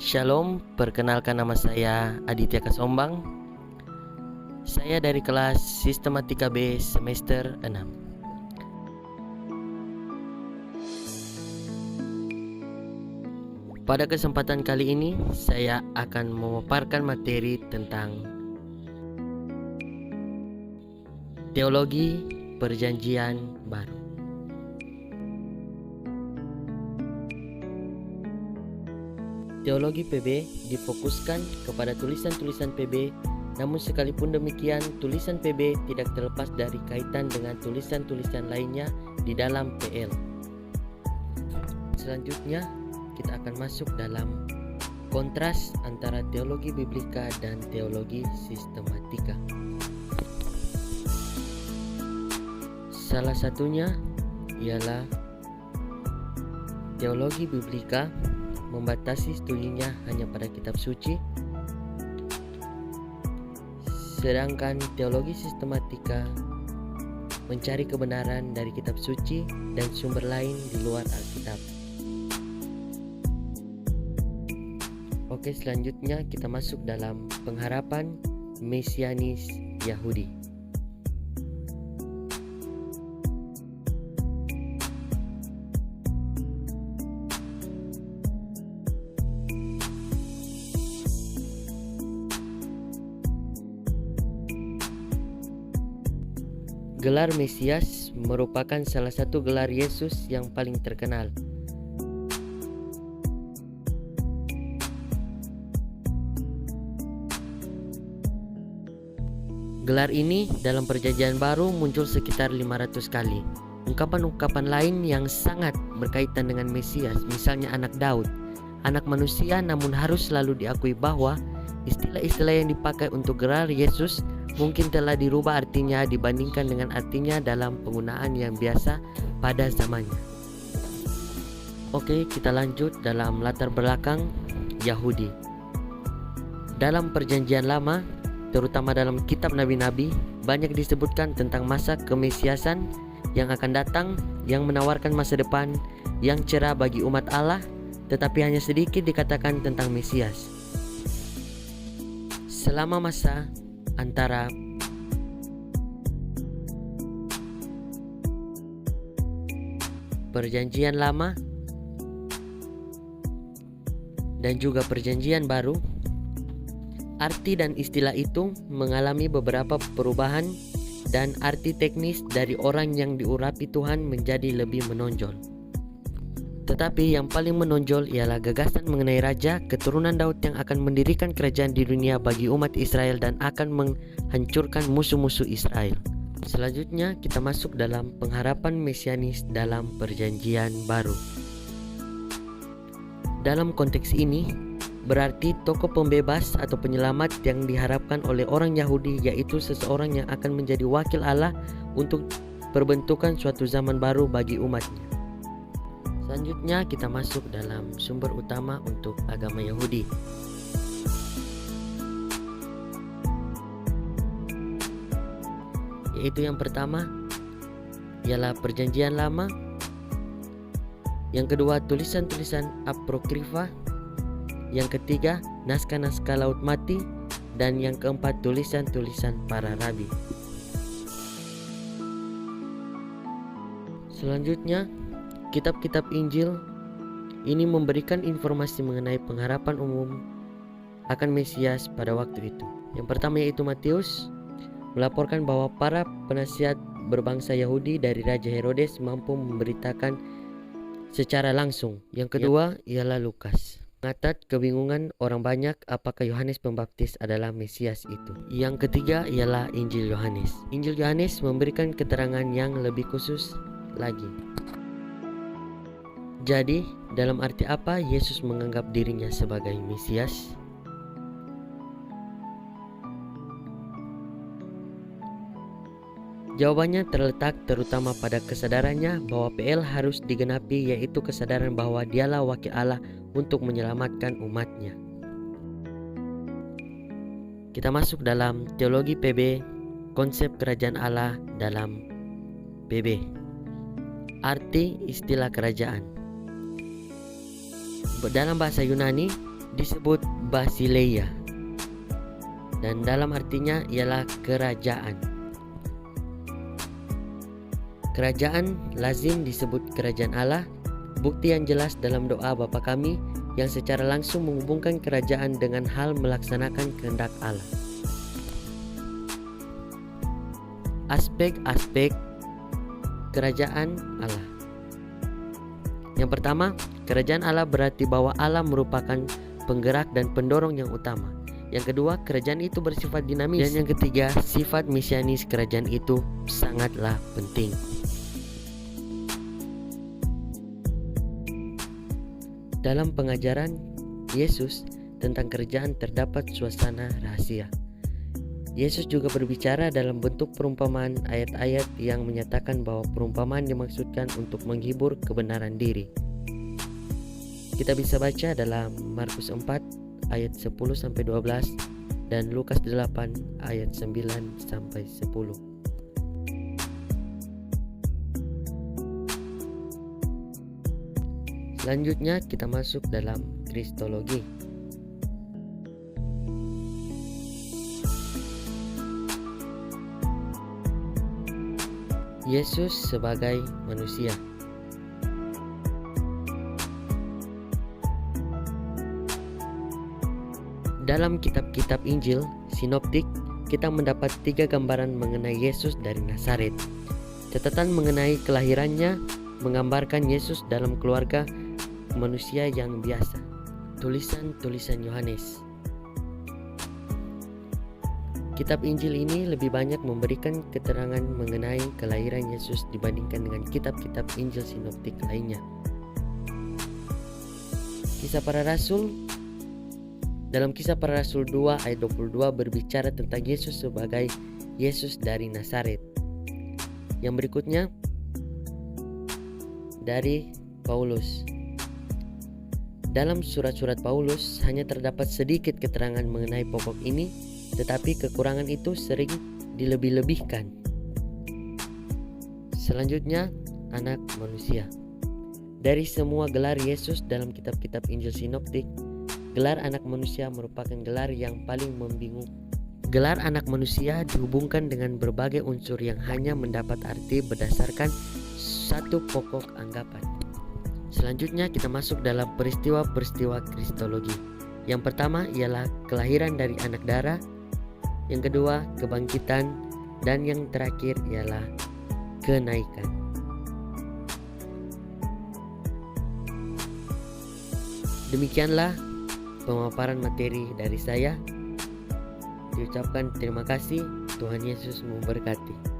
Shalom, perkenalkan nama saya Aditya Kasombang. Saya dari kelas Sistematika B semester 6. Pada kesempatan kali ini, saya akan memaparkan materi tentang teologi Perjanjian Baru. Teologi PB difokuskan kepada tulisan-tulisan PB, namun sekalipun demikian, tulisan PB tidak terlepas dari kaitan dengan tulisan-tulisan lainnya di dalam PL. Selanjutnya, kita akan masuk dalam kontras antara teologi biblika dan teologi sistematika. Salah satunya ialah teologi biblika membatasi studinya hanya pada kitab suci, sedangkan teologi sistematika mencari kebenaran dari kitab suci dan sumber lain di luar Alkitab. Oke, selanjutnya kita masuk dalam pengharapan mesianis Yahudi. Gelar Mesias merupakan salah satu gelar Yesus yang paling terkenal. Gelar ini dalam Perjanjian Baru muncul sekitar 500 kali. Ungkapan-ungkapan lain yang sangat berkaitan dengan Mesias, misalnya anak Daud, anak manusia, namun harus selalu diakui bahwa istilah-istilah yang dipakai untuk gelar Yesus mungkin telah dirubah artinya dibandingkan dengan artinya dalam penggunaan yang biasa pada zamannya. Oke, kita lanjut dalam latar belakang Yahudi. Dalam Perjanjian Lama, terutama dalam kitab Nabi-Nabi, banyak disebutkan tentang masa kemesiasan yang akan datang, yang menawarkan masa depan yang cerah bagi umat Allah, tetapi hanya sedikit dikatakan tentang Mesias. Selama masa antara Perjanjian Lama dan juga Perjanjian Baru, arti dan istilah itu mengalami beberapa perubahan dan arti teknis dari orang yang diurapi Tuhan menjadi lebih menonjol. Tetapi yang paling menonjol ialah gagasan mengenai raja keturunan Daud yang akan mendirikan kerajaan di dunia bagi umat Israel dan akan menghancurkan musuh-musuh Israel. Selanjutnya kita masuk dalam pengharapan mesianis dalam Perjanjian Baru. Dalam konteks ini, berarti tokoh pembebas atau penyelamat yang diharapkan oleh orang Yahudi, yaitu seseorang yang akan menjadi wakil Allah untuk perbentukan suatu zaman baru bagi umatnya. Selanjutnya kita masuk dalam sumber utama untuk agama Yahudi. Yaitu yang pertama ialah Perjanjian Lama, yang kedua tulisan-tulisan Apokrifa, yang ketiga naskah-naskah Laut Mati, dan yang keempat tulisan-tulisan para rabi. Selanjutnya, kitab-kitab Injil ini memberikan informasi mengenai pengharapan umum akan Mesias pada waktu itu. Yang pertama yaitu Matius melaporkan bahwa para penasihat berbangsa Yahudi dari Raja Herodes mampu memberitakan secara langsung. Yang kedua ialah Lukas, mencatat kebingungan orang banyak apakah Yohanes Pembaptis adalah Mesias itu. Yang ketiga ialah Injil Yohanes. Injil Yohanes memberikan keterangan yang lebih khusus lagi. Jadi, dalam arti apa Yesus menganggap dirinya sebagai Mesias? Jawabannya terletak terutama pada kesadarannya bahwa PL harus digenapi, yaitu kesadaran bahwa dialah wakil Allah untuk menyelamatkan umatnya. Kita masuk dalam teologi PB, konsep kerajaan Allah dalam PB. Arti istilah kerajaan. Dalam bahasa Yunani, disebut Basileia, dan dalam artinya ialah kerajaan. Kerajaan lazim disebut kerajaan Allah, bukti yang jelas dalam doa Bapa kami yang secara langsung menghubungkan kerajaan dengan hal melaksanakan kehendak Allah. Aspek-aspek kerajaan Allah. Yang pertama, kerajaan Allah berarti bahwa Allah merupakan penggerak dan pendorong yang utama. Yang kedua, kerajaan itu bersifat dinamis. Dan yang ketiga, sifat mesianis kerajaan itu sangatlah penting. Dalam pengajaran Yesus tentang kerajaan terdapat suasana rahasia. Yesus juga berbicara dalam bentuk perumpamaan ayat-ayat yang menyatakan bahwa perumpamaan dimaksudkan untuk menghibur kebenaran diri. Kita bisa baca dalam Markus 4 ayat 10-12 dan Lukas 8 ayat 9-10. Selanjutnya kita masuk dalam Kristologi. Yesus sebagai manusia. Dalam kitab-kitab Injil sinoptik, kita mendapat 3 gambaran mengenai Yesus dari Nazaret. Catatan mengenai kelahirannya menggambarkan Yesus dalam keluarga manusia yang biasa. Tulisan-tulisan Yohanes. Kitab Injil ini lebih banyak memberikan keterangan mengenai kelahiran Yesus dibandingkan dengan kitab-kitab Injil sinoptik lainnya. Kisah Para Rasul. Dalam Kisah Para Rasul 2 ayat 22 berbicara tentang Yesus sebagai Yesus dari Nazaret. Yang berikutnya dari Paulus. Dalam surat-surat Paulus hanya terdapat sedikit keterangan mengenai pokok ini, tetapi kekurangan itu sering dilebih-lebihkan. Selanjutnya, anak manusia. Dari semua gelar Yesus dalam kitab-kitab Injil sinoptik, gelar anak manusia merupakan gelar yang paling membingungkan. Gelar anak manusia dihubungkan dengan berbagai unsur yang hanya mendapat arti berdasarkan satu pokok anggapan. Selanjutnya kita masuk dalam peristiwa-peristiwa Kristologi. Yang pertama ialah kelahiran dari anak darah, yang kedua kebangkitan, dan yang terakhir ialah kenaikan. Demikianlah pemaparan materi dari saya. Diucapkan terima kasih. Tuhan Yesus memberkati.